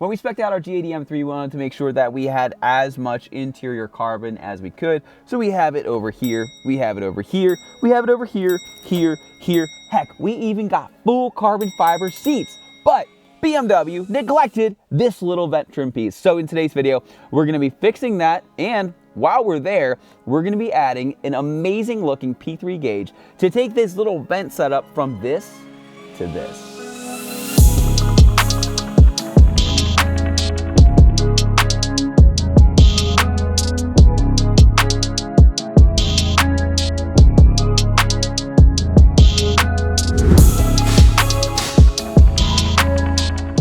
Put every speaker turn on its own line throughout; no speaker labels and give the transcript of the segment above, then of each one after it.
When we spec'd out our G80 M3, we wanted to make sure that we had as much interior carbon as we could. So we have it over here, we have it over here, we have it over here, here, here. Heck, we even got full carbon fiber seats. But BMW neglected this little vent trim piece. So in today's video, we're gonna be fixing that, and while we're there, we're gonna be adding an amazing looking P3 gauge to take this little vent setup from this to this.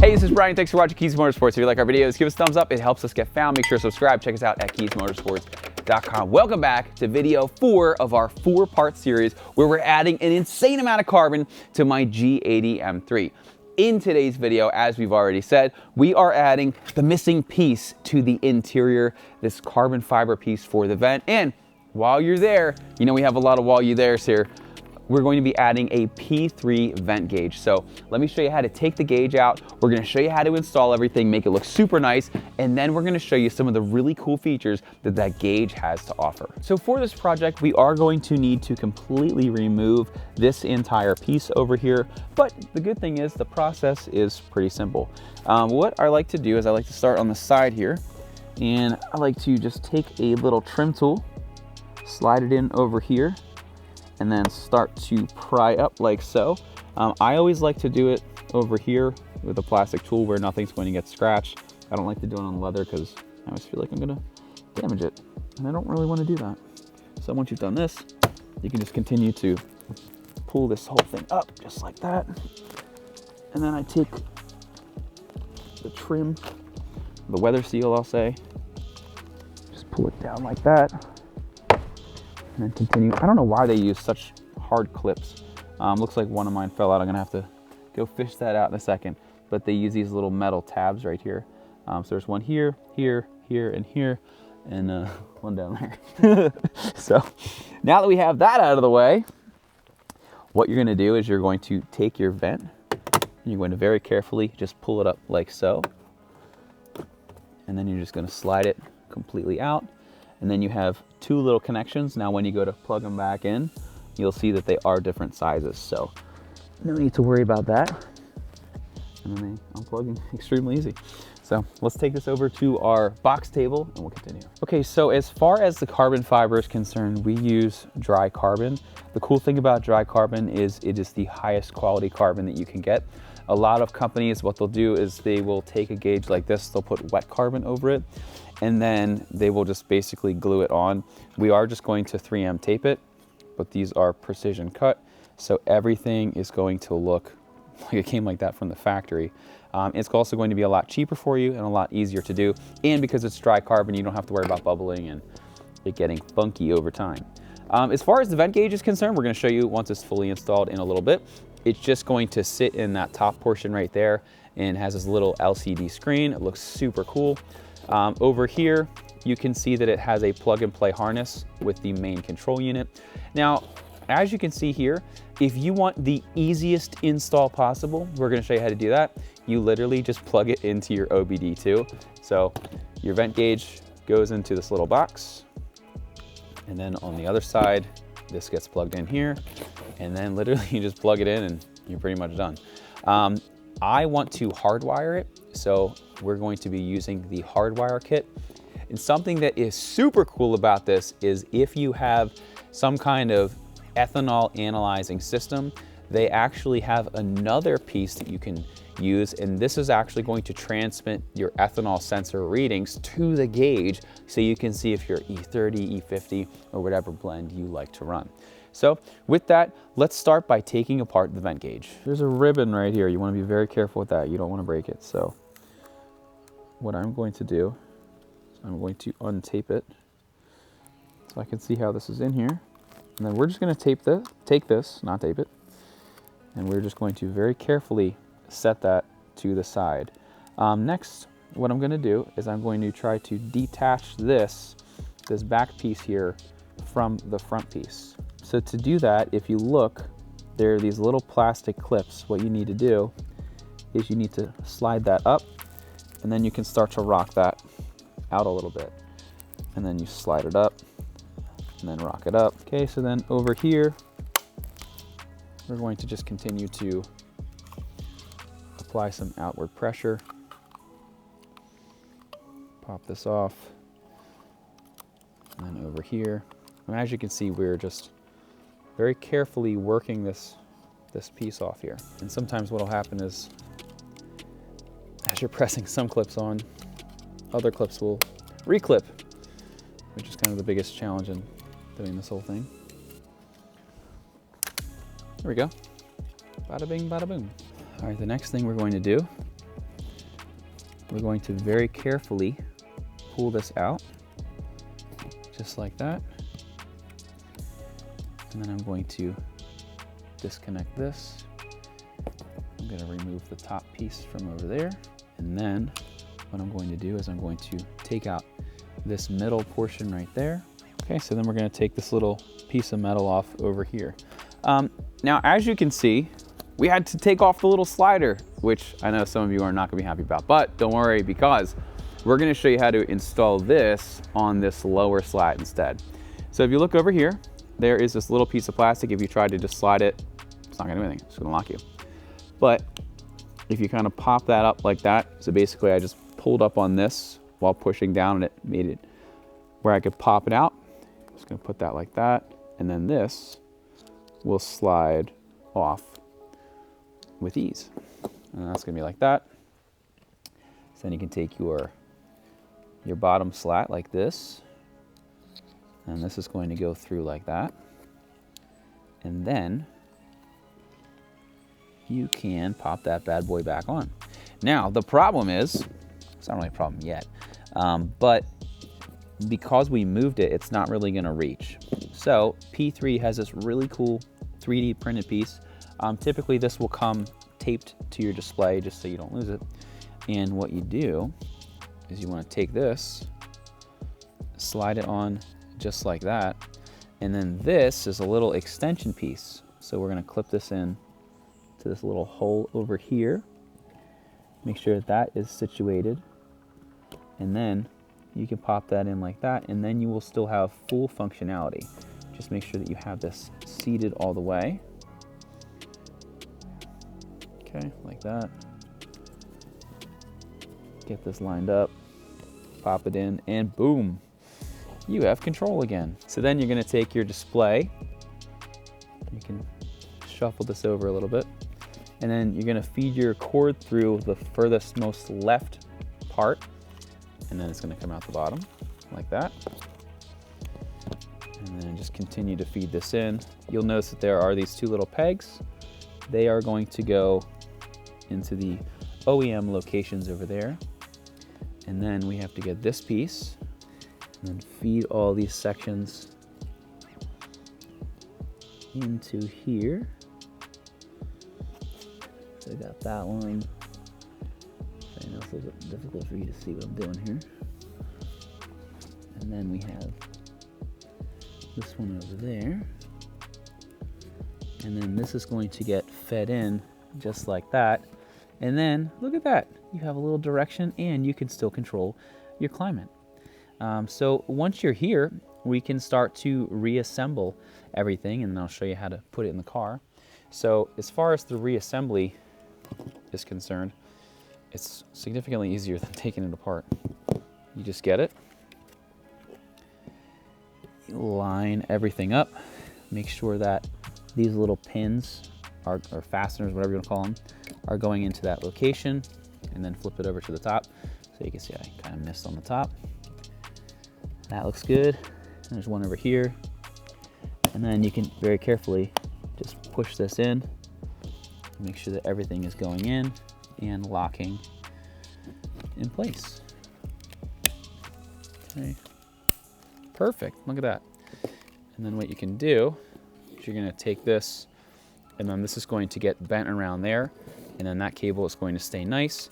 Hey, this is Brian. Thanks for watching Kies Motorsports. If you like our videos, give us a thumbs up. It helps us get found. Make sure to subscribe. Check us out at KiesMotorsports.com. Welcome back to video 4 of our 4-part series where we're adding an insane amount of carbon to my G80 M3. In today's video, as we've already said, we are adding the missing piece to the interior, this carbon fiber piece for the vent. And while you're there, you know we have a lot of while you there's here, we're going to be adding a P3 vent gauge. So let me show you how to take the gauge out. We're gonna show you how to install everything, make it look super nice, and then we're gonna show you some of the really cool features that that gauge has to offer. So for this project, we are going to need to completely remove this entire piece over here, but the good thing is the process is pretty simple. What I like to do is I like to start on the side here, and I like to just take a little trim tool, slide it in over here, and then start to pry up like so. I always like to do it over here with a plastic tool where nothing's going to get scratched. I don't like to do it on leather because I always feel like I'm gonna damage it, and I don't really want to do that. So once you've done this, you can just continue to pull this whole thing up just like that. And then I take the trim, the weather seal I'll say, just pull it down like that. And then continue. I don't know why they use such hard clips. Looks like one of mine fell out. I'm gonna have to go fish that out in a second. But they use these little metal tabs right here. So there's one here, here, here, and here, and one down there. So now that we have that out of the way, what you're gonna do is you're going to take your vent, and you're going to very carefully just pull it up like so. And then you're just gonna slide it completely out. And then you have 2 little connections. Now when you go to plug them back in, you'll see that they are different sizes. So no need to worry about that. And then they unplug extremely easy. So let's take this over to our box table and we'll continue. Okay, so as far as the carbon fiber is concerned, we use dry carbon. The cool thing about dry carbon is it is the highest quality carbon that you can get. A lot of companies, what they'll do is they will take a gauge like this, they'll put wet carbon over it, and then they will just basically glue it on. We are just going to 3M tape it, but these are precision cut, so everything is going to look like it came like that from the factory. It's also going to be a lot cheaper for you and a lot easier to do, and because it's dry carbon, you don't have to worry about bubbling and it getting funky over time. As far as the vent gauge is concerned, we're gonna show you once it's fully installed in a little bit. It's just going to sit in that top portion right there and has this little LCD screen. It looks super cool. Over here, you can see that it has a plug and play harness with the main control unit. Now, as you can see here, if you want the easiest install possible, we're gonna show you how to do that. You literally just plug it into your OBD2. So your vent gauge goes into this little box, and then on the other side, this gets plugged in here, and then literally you just plug it in and you're pretty much done. I want to hardwire it, so we're going to be using the hardwire kit. And something that is super cool about this is if you have some kind of ethanol analyzing system, they actually have another piece that you can use, and this is actually going to transmit your ethanol sensor readings to the gauge so you can see if you're E30, E50, or whatever blend you like to run. So with that, let's start by taking apart the vent gauge. There's a ribbon right here. You want to be very careful with that. You don't want to break it. So what I'm going to do is I'm going to untape it so I can see how this is in here. And then we're just going to take this, not tape it, and we're just going to very carefully set that to the side. Next, what I'm going to do is I'm going to try to detach this back piece here from the front piece. So to do that, if you look, there are these little plastic clips. What you need to do is you need to slide that up and then you can start to rock that out a little bit. And then you slide it up, and then rock it up. Okay, so then over here, we're going to just continue to apply some outward pressure. Pop this off. And then over here, and as you can see, we're just very carefully working this piece off here. And sometimes what'll happen is, as you're pressing some clips on, other clips will reclip, which is kind of the biggest challenge in doing this whole thing. There we go. Bada bing, bada boom. All right, the next thing we're going to do, we're going to very carefully pull this out, just like that. And then I'm going to disconnect this. I'm going to remove the top piece from over there. And then what I'm going to do is I'm going to take out this middle portion right there. Okay, so then we're going to take this little piece of metal off over here. Now, as you can see, we had to take off the little slider, which I know some of you are not going to be happy about, but don't worry, because we're going to show you how to install this on this lower slat instead. So if you look over here, there is this little piece of plastic. If you try to just slide it, it's not going to do anything. It's going to lock you. But if you kind of pop that up like that, so basically I just pulled up on this while pushing down, and it made it where I could pop it out. I'm just going to put that like that, and then this will slide off with ease. And that's going to be like that. So then you can take your bottom slat like this, and this is going to go through like that. And then you can pop that bad boy back on. Now, the problem is, it's not really a problem yet, but because we moved it, it's not really gonna reach. So P3 has this really cool 3D printed piece. Typically this will come taped to your display just so you don't lose it. And what you do is you wanna take this, slide it on just like that, and then this is a little extension piece. So we're gonna clip this in to this little hole over here. Make sure that that is situated, and then you can pop that in like that, and then you will still have full functionality. Just make sure that you have this seated all the way. Okay, like that. Get this lined up, pop it in, and boom, you have control again. So then you're gonna take your display, you can shuffle this over a little bit, and then you're gonna feed your cord through the furthest most left part, and then it's gonna come out the bottom like that. And then just continue to feed this in. You'll notice that there are these two little pegs. They are going to go into the OEM locations over there. And then we have to get this piece and then feed all these sections into here. So I got that one. I know it's a little bit difficult for you to see what I'm doing here. And then we have this one over there. And then this is going to get fed in just like that. And then look at that. You have a little direction and you can still control your climate. So once you're here, we can start to reassemble everything, and then I'll show you how to put it in the car. So as far as the reassembly is concerned, it's significantly easier than taking it apart. You just get it, you line everything up, make sure that these little pins or fasteners, whatever you want to call them, are going into that location, and then flip it over to the top. So you can see I kind of missed on the top. That looks good. And there's one over here. And then you can very carefully just push this in, make sure that everything is going in and locking in place. Okay, perfect, look at that. And then what you can do is you're gonna take this, and then this is going to get bent around there, and then that cable is going to stay nice.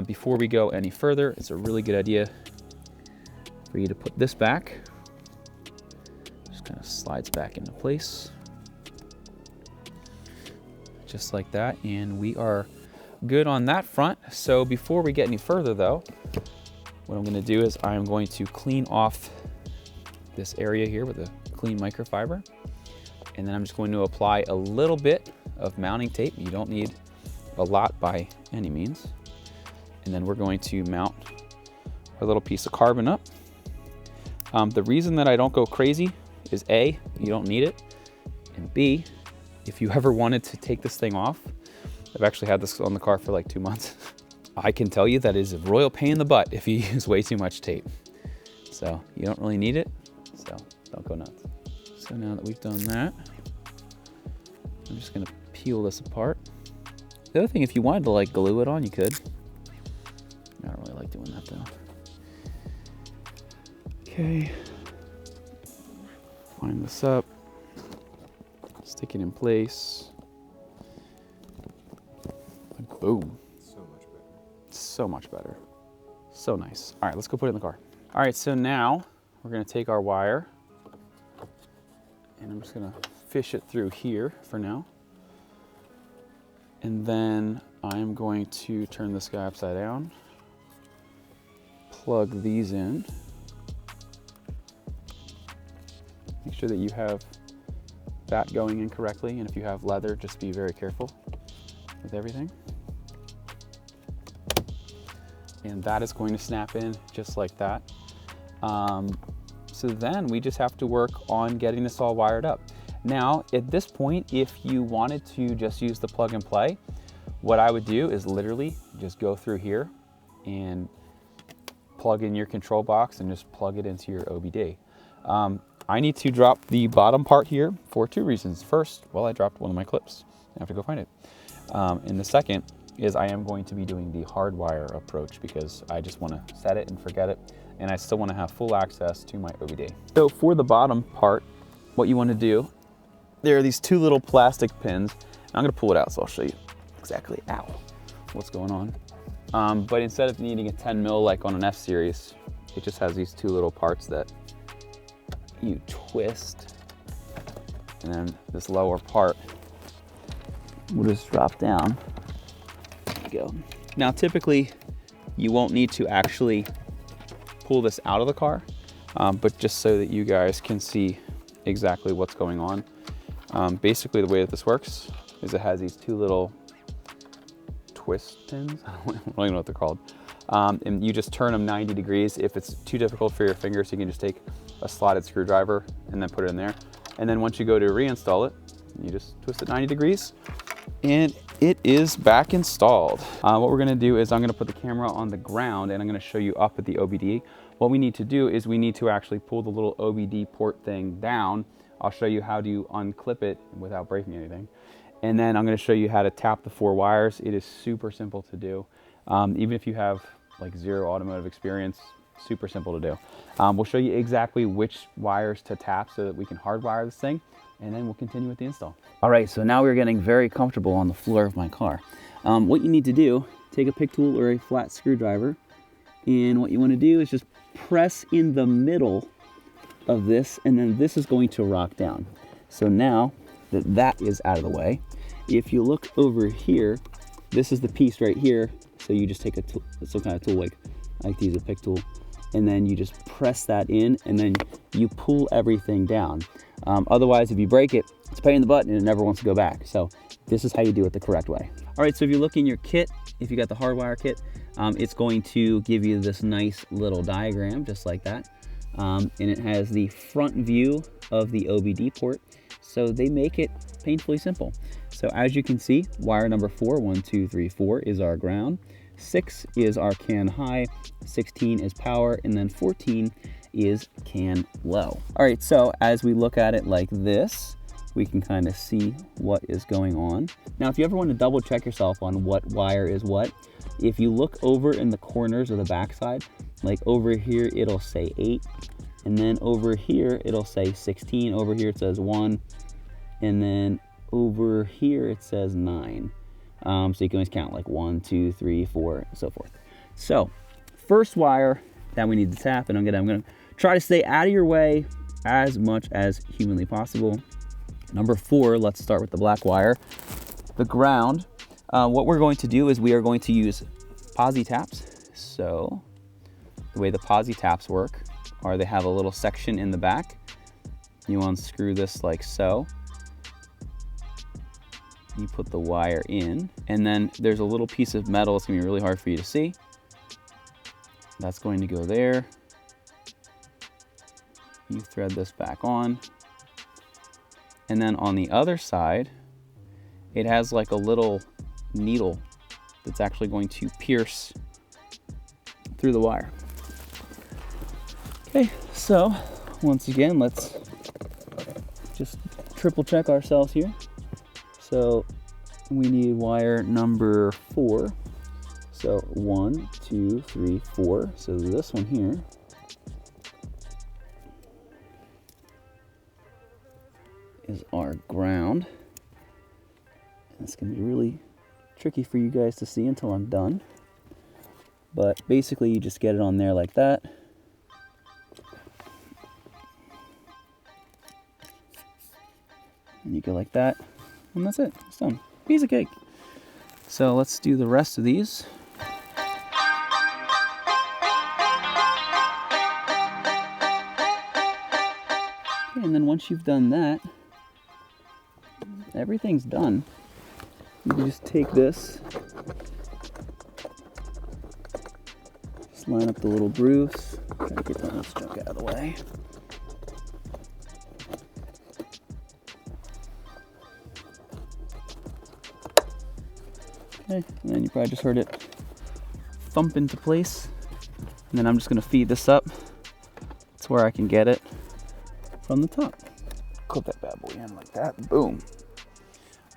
Before we go any further, it's a really good idea for you to put this back. Just kind of slides back into place. Just like that, and we are good on that front. So before we get any further though, what I'm gonna do is I'm going to clean off this area here with a clean microfiber. And then I'm just going to apply a little bit of mounting tape. You don't need a lot by any means. And then we're going to mount a little piece of carbon up. The reason that I don't go crazy is A, you don't need it. And B, if you ever wanted to take this thing off, I've actually had this on the car for like 2 months. I can tell you that is a royal pain in the butt if you use way too much tape. So you don't really need it, so don't go nuts. So now that we've done that, I'm just gonna peel this apart. The other thing, if you wanted to like glue it on, you could. I don't really like doing that though. Okay, line this up, stick it in place, and boom.
So much better.
So much better. So nice. All right, let's go put it in the car. All right, so now we're gonna take our wire and I'm just gonna fish it through here for now. And then I'm going to turn this guy upside down, plug these in. Make sure that you have that going in correctly, and if you have leather, just be very careful with everything. And that is going to snap in just like that. So then we just have to work on getting this all wired up. Now, at this point, if you wanted to just use the plug and play, what I would do is literally just go through here and plug in your control box and just plug it into your OBD. I need to drop the bottom part here for 2 reasons. First, well, I dropped one of my clips. I have to go find it. And the second is I am going to be doing the hardwire approach because I just want to set it and forget it. And I still want to have full access to my OBD. So for the bottom part, what you want to do, there are these 2 little plastic pins. I'm going to pull it out so I'll show you exactly, ow, what's going on. But instead of needing a 10 mil like on an F series, it just has these 2 little parts that you twist, and then this lower part will just drop down. There you go. Now typically you won't need to actually pull this out of the car, but just so that you guys can see exactly what's going on. Basically the way that this works is it has these 2 little twist pins. I don't even know what they're called. And you just turn them 90 degrees. If it's too difficult for your fingers, you can just take a slotted screwdriver and then put it in there. And then once you go to reinstall it, you just twist it 90 degrees and it is back installed. What we're gonna do is I'm gonna put the camera on the ground and I'm gonna show you up at the OBD. What we need to do is we need to actually pull the little OBD port thing down. I'll show you how to unclip it without breaking anything. And then I'm gonna show you how to tap the 4 wires. It is super simple to do. Even if you have like 0 automotive experience, super simple to do. We'll show you exactly which wires to tap so that we can hardwire this thing, and then we'll continue with the install. All right, so now we're getting very comfortable on the floor of my car. What you need to do, take a pick tool or a flat screwdriver, and what you want to do is just press in the middle of this, and then this is going to rock down. So now that that is out of the way, if you look over here, this is the piece right here. So you just take a tool, some kind of tool, like I like to use a pick tool, and then you just press that in, and then you pull everything down. Otherwise, if you break it, it's a pain in the butt and it never wants to go back. So this is how you do it the correct way. All right, so if you look in your kit, if you got the hardwire kit, it's going to give you this nice little diagram, just like that. And it has the front view of the OBD port. So they make it painfully simple. So as you can see, wire number 4, 1, 2, 3, 4 is our ground. 6 is our CAN high, 16 is power, and then 14 is CAN low. All right, so as we look at it like this, we can kind of see what is going on. Now, if you ever want to double check yourself on what wire is what, if you look over in the corners of the backside, like over here, it'll say 8, and then over here, it'll say 16. Over here, it says 1, and then over here, it says 9. So you can always count like 1, 2, 3, 4, and so forth. So first wire that we need to tap, and I'm gonna try to stay out of your way as much as humanly possible. Number 4, let's start with the black wire. The ground, What we're going to do is we are going to use posi taps. So the way the posi taps work are they have a little section in the back. You unscrew this like so. You put the wire in, and then there's a little piece of metal. It's gonna be really hard for you to see. That's going to go there. You thread this back on. And then on the other side, it has like a little needle that's actually going to pierce through the wire. Okay, so once again, let's just triple check ourselves here. So we need wire number 4. So 1, 2, 3, 4. So this one here is our ground. And it's gonna be really tricky for you guys to see until I'm done. But basically you just get it on there like that. And you go like that, and that's it, it's done. Piece of cake. So let's do the rest of these. Okay, and then once you've done that, everything's done. You can just take this, just line up the little grooves, try to get that little junk out of the way. Okay, and then you probably just heard it thump into place. And then I'm just gonna feed this up to where I can get it from the top. Clip that bad boy in like that, boom.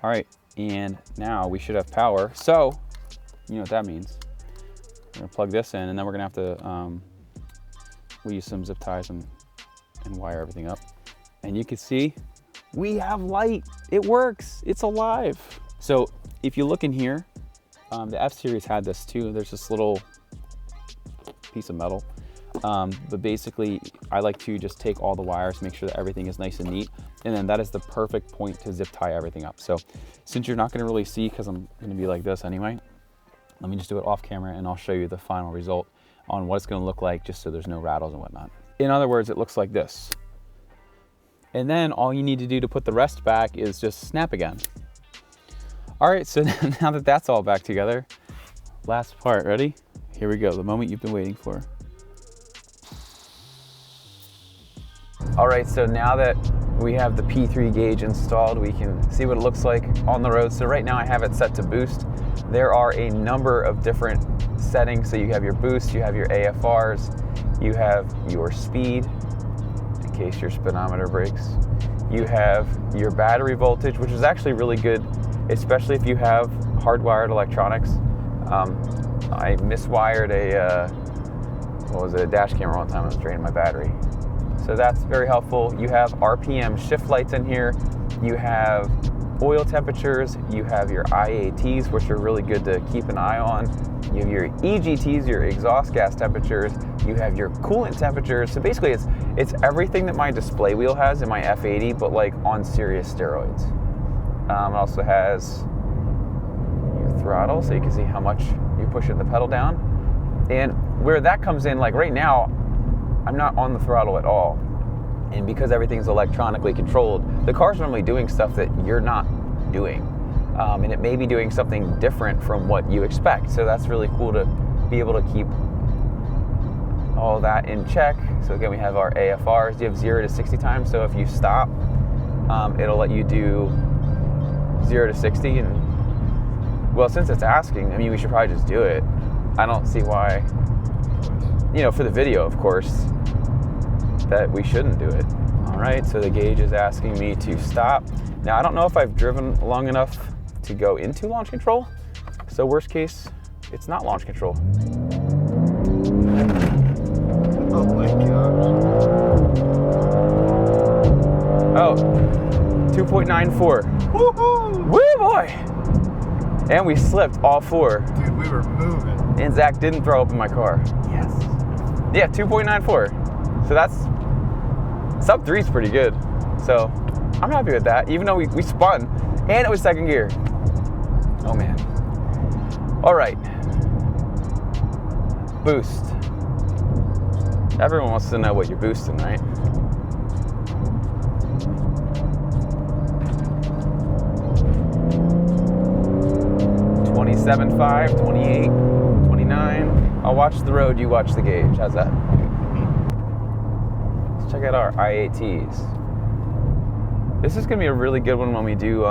All right, and now we should have power. So, you know what that means. We're gonna plug this in, and then we're gonna have to, we use some zip ties and wire everything up. And you can see, we have light. It works, it's alive. So if you look in here, the F-Series had this too. There's this little piece of metal. But basically, I like to just take all the wires, make sure that everything is nice and neat. And then that is the perfect point to zip tie everything up. So since you're not gonna really see, because I'm gonna be like this anyway, let me just do it off camera and I'll show you the final result on what it's gonna look like, just so there's no rattles and whatnot. In other words, it looks like this. And then all you need to do to put the rest back is just snap again. All right, so now that that's all back together, last part, ready? Here we go, the moment you've been waiting for. All right, so now that we have the P3 gauge installed, we can see what it looks like on the road. So right now I have it set to boost. There are a number of different settings. So you have your boost, you have your AFRs, you have your speed, in case your speedometer breaks. You have your battery voltage, which is actually really good, especially if you have hardwired electronics. I miswired a dash camera one time. I was draining my battery. So that's very helpful. You have RPM shift lights in here. You have oil temperatures. You have your IATs, which are really good to keep an eye on. You have your EGTs, your exhaust gas temperatures. You have your coolant temperatures. So basically it's everything that my display wheel has in my F80, but like on serious steroids. It also has your throttle, so you can see how much you're pushing the pedal down. And where that comes in, like right now, I'm not on the throttle at all. And because everything's electronically controlled, the car's normally doing stuff that you're not doing. And it may be doing something different from what you expect. So that's really cool to be able to keep all that in check. So again, we have our AFRs. You have 0 to 60 times. So if you stop, it'll let you do 0 to 60. And well, since it's asking, I mean, we should probably just do it. I don't see why, you know, for the video, of course, that we shouldn't do it. All right, so the gauge is asking me to stop. Now, I don't know if I've driven long enough to go into launch control. So worst case, it's not launch control.
Oh my gosh.
Oh, 2.94.
Woohoo!
Woo boy! And we slipped all 4.
Dude, we were moving.
And Zach didn't throw up in my car.
Yes.
Yeah, 2.94. So that's, sub 3 is pretty good. So I'm happy with that, even though we spun and it was second gear. Oh man, All right. Boost. Everyone wants to know what you're boosting, right? $27.5, 28, 29. I'll watch the road, you watch the gauge. How's that? Let's check out our I80s. This is gonna be a really good one when we do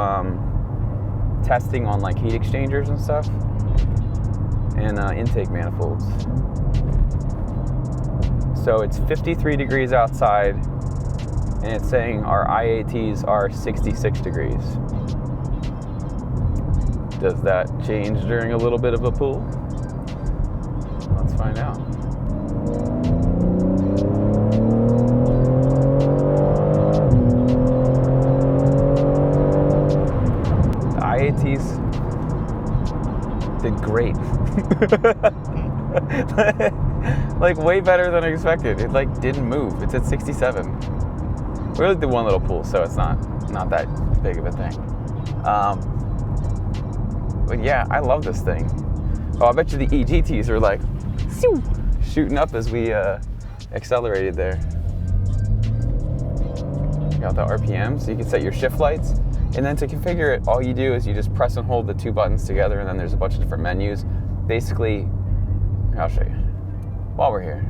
testing on like heat exchangers and stuff, and intake manifolds. So it's 53 degrees outside, and it's saying our I80s are 66 degrees. Does that change during a little bit of a pool? Let's find out. The I80s did great. Like way better than I expected. It like didn't move. It's at 67. We only did one little pool, so it's not that big of a thing. But yeah, I love this thing. Oh, I bet you the EGTs are like shooting up as we accelerated there. Got the RPM, so you can set your shift lights. And then to configure it, all you do is you just press and hold the two buttons together, and then there's a bunch of different menus. Basically, I'll show you while we're here.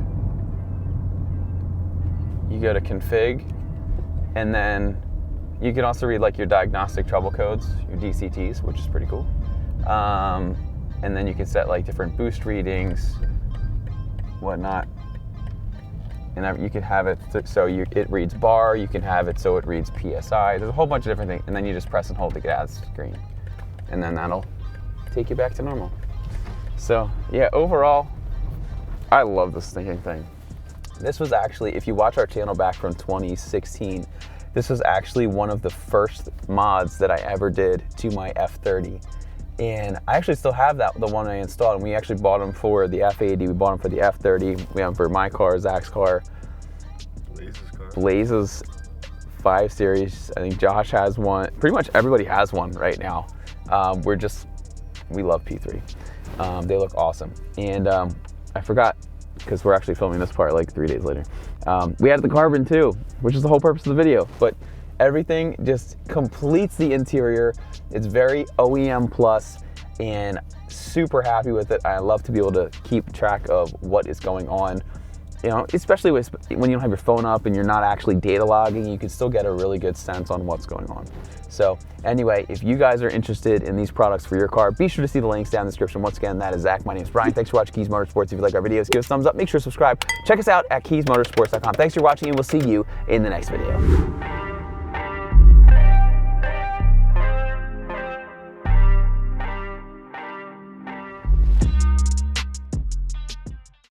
You go to config, and then you can also read like your diagnostic trouble codes, your DCTs, which is pretty cool. And then you can set like different boost readings, whatnot. And you can have it so it reads bar, you can have it so it reads PSI. There's a whole bunch of different things, and then you just press and hold to get out of the screen. And then that'll take you back to normal. So yeah, overall, I love this stinking thing. This was actually, if you watch our channel back from 2016, this was actually one of the first mods that I ever did to my F30. And I actually still have the one I installed, and we actually bought them for the F80, we bought them for the F30, we have them for my car, Zach's car, Blaze's 5 Series, I think Josh has one, pretty much everybody has one right now. We love P3. They look awesome. And I forgot, because we're actually filming this part like 3 days later. We had the carbon too, which is the whole purpose of the video, but everything just completes the interior. It's very OEM plus, and super happy with it. I love to be able to keep track of what is going on. You know, especially when you don't have your phone up and you're not actually data logging, you can still get a really good sense on what's going on. So anyway, if you guys are interested in these products for your car, be sure to see the links down in the description. Once again, that is Zach. My name is Brian. Thanks for watching Kies Motorsports. If you like our videos, give us a thumbs up. Make sure to subscribe. Check us out at KiesMotorsports.com. Thanks for watching, and we'll see you in the next video.